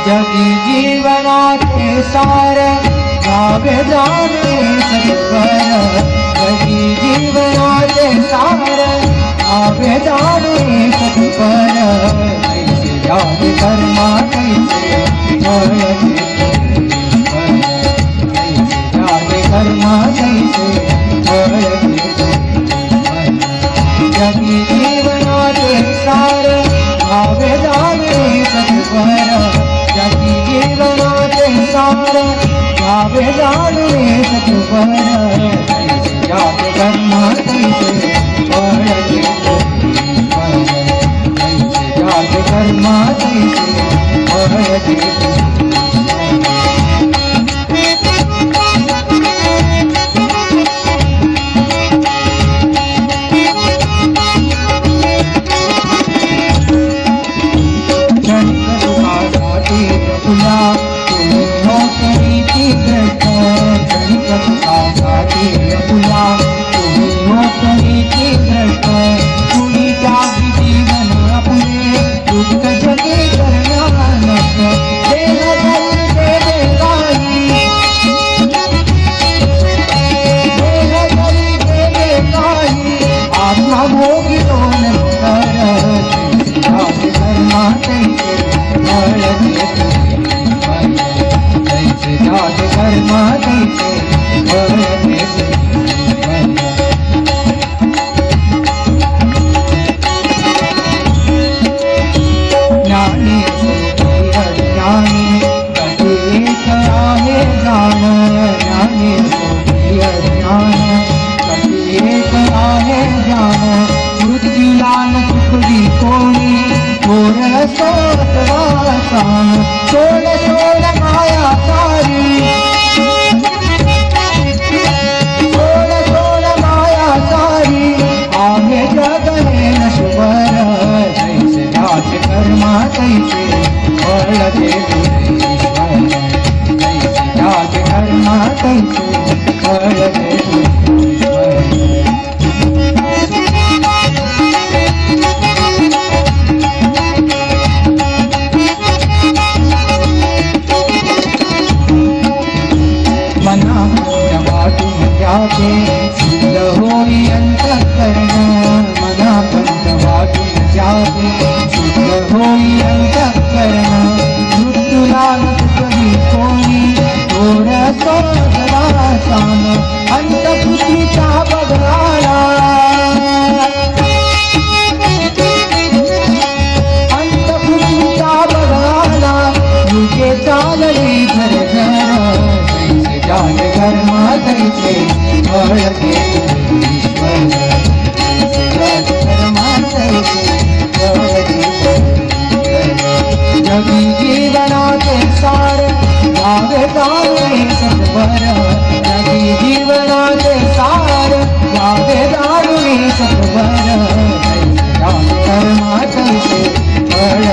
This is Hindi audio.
जगी जीवनाचे सार गावे जाणे सत्वर जगी जीवनाचे सार गावे जाणे सत्वर कैसे याद कर्मा कैसे फळ कैसे याद कर्मा कैसे फळ जगी जीवनाचे सार गावे जाणे सत्वर जगी जीवनाचे सार गावे जाणे सत्वर कैसे याद कर्मा कैसे फळ कैसे याद कर्मा कैसे फळ सोड सोड माया सारी सोड सोड माया सारी आहे जग हे नश्वर कैसे याद कर्मा कैसे फळ देईश्वर कैसे याद कर्मा कैसे फळ देईश्वर शुद्ध होई अंतःकरण मना पंथ वाटून जाते शुद्ध होई अंतःकरण मृत्यूला कधी कोणी थोड सोडला साम अंतःकृतीचा बघाला अंतःकृतीचा बघाला युगे चालले घर घर कैसे जात कर्मा कैसे फळ देईश्वर कैसे याद कर्मा कैसे फळ जगी जीवनाचे सार गावे जाणे सत्वर जगी जीवनाचे सार गावे जाणे सत्वर कैसे याद कर्मा कैसे फळ